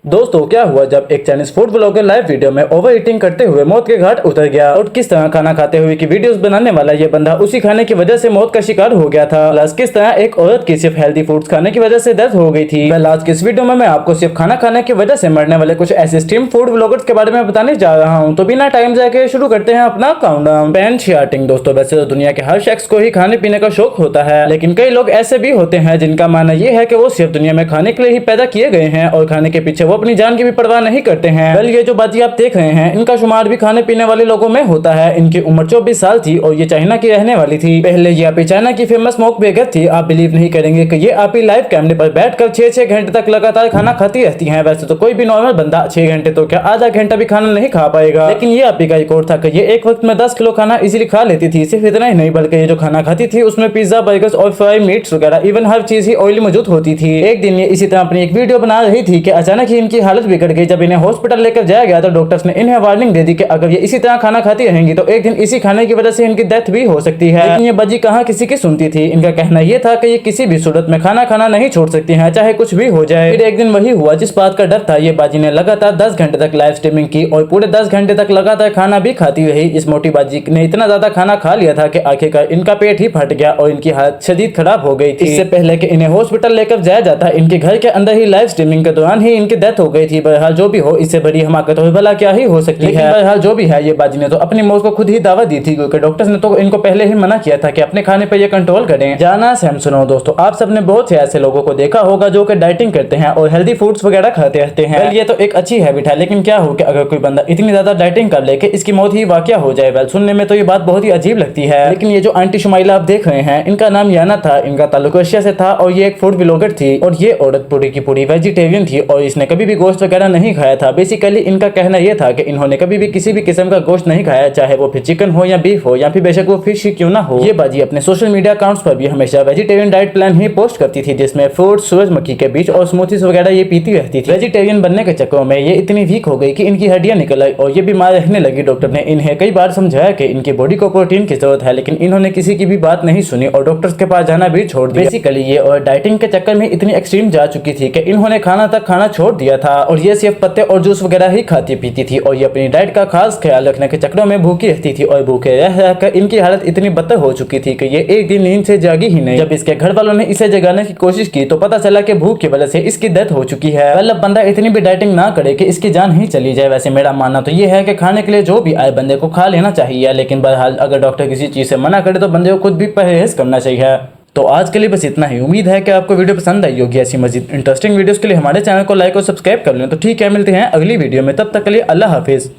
दोस्तों क्या हुआ जब एक Chinese food blogger live video में ओवर ईटिंग करते हुए मौत के घाट उतर गया और किस तरह खाना खाते हुए की वीडियोस बनाने वाला ये बंदा उसी खाने की वजह से मौत का शिकार हो गया था। प्लस किस तरह एक औरत की सिर्फ हेल्दी फूड्स खाने की वजह से डेथ हो गई थी। आज की इस वीडियो में मैं आपको सिर्फ खाना खाने की वजह से मरने वाले कुछ ऐसे स्ट्रीम फूड ब्लॉगर्स के बारे में बताने जा रहा हूँ। तो बिना टाइम जाके शुरू करते हैं अपना काउंटडाउन। बेंच यार्टिंग दोस्तों, वैसे तो दुनिया के हर शख्स को ही खाने पीने का शौक होता है, लेकिन कई लोग ऐसे भी होते हैं जिनका मानना यह है कि वो सिर्फ दुनिया में खाने के लिए ही पैदा किए गए हैं और खाने के पीछे वो अपनी जान की भी परवाह नहीं करते हैं। वेल ये जो बाजी आप देख रहे हैं इनका शुमार भी खाने पीने वाले लोगों में होता है। इनकी उम्र 24 साल थी और ये चाइना की रहने वाली थी। पहले ये आप चाइना की फेमस स्मोक बेगर थी। आप बिलीव नहीं करेंगे कि ये आप लाइव कैमरे पर बैठकर 6-6 घंटे तक लगातार खाना खाती रहती हैं। वैसे तो कोई भी नॉर्मल बंदा 6 घंटे तो क्या आधा घंटा भी खाना नहीं खा पाएगा, लेकिन ये आप का रिकॉर्ड था कि ये एक वक्त में 10 किलो खाना इजीली खा लेती थी। सिर्फ इतना ही नहीं बल्कि ये जो खाना खाती थी उसमें पिज्जा, बर्गर्स और फ्राई मीट्स वगैरह इवन हर चीज ही ऑयली मौजूद होती थी। एक दिन ये इसी तरह अपनी एक वीडियो बना रही थी कि अचानक ही इनकी हालत बिगड़ गई। जब इन्हें हॉस्पिटल लेकर जाया गया तो डॉक्टर्स ने इन्हें वार्निंग दे दी कि अगर ये इसी तरह खाना खाती रहेंगी तो एक दिन इसी खाने की वजह से इनकी डेथ भी हो सकती है। लेकिन ये बजी कहाँ किसी की सुनती थी। इनका कहना यह था कि ये किसी भी सूरत में खाना खाना नहीं छोड़ सकती हैं, चाहे कुछ भी हो जाए। फिर एक दिन वही हुआ जिस बात का डर था। ये बाजी ने लगातार 10 घंटे तक लाइव स्ट्रीमिंग की और पूरे 10 घंटे तक लगातार खाना भी खाती रही। इस मोटी बाजी ने इतना ज्यादा खाना खा लिया था कि आखिरकार इनका पेट ही फट गया और इनकी हालत शदीद खराब हो गई थी। इससे पहले कि इन्हें हॉस्पिटल लेकर जाया जाता इनके घर के अंदर ही लाइव स्ट्रीमिंग के दौरान ही इनकी डेथ हो गई थी। बहरहाल जो भी हो, इससे बड़ी हमाकत और भला क्या ही हो सकती है। बहरहाल जो भी है, ये बाजी ने तो अपनी मौत को खुद ही दावा दी थी, क्योंकि डॉक्टर्स ने तो इनको पहले ही मना किया था कि अपने खाने पर ये कंट्रोल करें। जाना सहम सुनो दोस्तों, आप सबने बहुत से ऐसे लोगों को देखा होगा जो कि डाइटिंग करते हैं और हेल्दी फूड्स वगैरह खाते रहते हैं। ये तो एक अच्छी हैबिट है, लेकिन क्या हो कि अगर कोई बंदा इतनी ज्यादा डाइटिंग कर ले कि इसकी मौत ही वाकया हो जाए। वेल सुनने में तो ये बात बहुत ही अजीब लगती है। लेकिन ये जो आंटी शुमाइला आप देख रहे हैं, इनका नाम याना था, इनका ताल्लुक रशिया से था और ये एक फूड ब्लॉगर थी और ये औरत पूरी की पूरी वेजिटेरियन थी और इसने कभी भी गोश्त वगैरह नहीं खाया था। बेसिकली इनका कहना यह था कि इन्होंने कभी भी किसी भी किस्म का गोश्त नहीं खाया, चाहे वो फिर चिकन हो या बीफ हो या फिर बेशक वो फिश ही क्यों ना हो। ये बाजी अपने सोशल मीडिया अकाउंट्स पर भी हमेशा वेजिटेरियन डाइट प्लान ही पोस्ट करती थी, जिसमें फ्रूट्स, सूरजमुखी के बीज और स्मूथीज वगैरह ये पीती रहती थी। वेजिटेरियन बनने के चक्कर में ये इतनी वीक हो गई कि इनकी हड्डियां निकल आई और ये बीमार रहने लगी। डॉक्टर ने इन्हें कई बार समझाया कि इनकी बॉडी को प्रोटीन की जरूरत है, लेकिन इन्होंने किसी की भी बात नहीं सुनी और डॉक्टर्स के पास जाना भी छोड़ दिया। बेसिकली ये और डाइटिंग के चक्कर में इतनी एक्सट्रीम जा चुकी थी कि इन्होंने खाना तक खाना छोड़ दिया था और ये सिर्फ पत्ते और जूस वगैरह ही खाती पीती थी और ये अपनी डाइट का खास ख्याल रखने के चक्करों में भूखी रहती थी और भूखे रह रहकर इनकी हालत इतनी बदतर हो चुकी थी कि ये एक दिन नींद से जागी ही नहीं। जब इसके घर वालों ने इसे जगाने की कोशिश की तो पता चला कि भूख की वजह से इसकी डेथ हो चुकी है। मतलब बंदा इतनी भी डाइटिंग ना करे कि इसकी जान ही चली जाए। वैसे मेरा मानना तो ये है कि खाने के लिए जो भी आए बंदे को खा लेना चाहिए, लेकिन बहरहाल अगर डॉक्टर किसी चीज से मना करे तो बंदे को खुद भी परहेज करना चाहिए। तो आज के लिए बस इतना ही। उम्मीद है कि आपको वीडियो पसंद आई होगी। ऐसी मजीद इंटरेस्टिंग वीडियोस के लिए हमारे चैनल को लाइक और सब्सक्राइब कर लें। तो ठीक है, मिलते हैं अगली वीडियो में, तब तक के लिए अल्लाह हाफिज।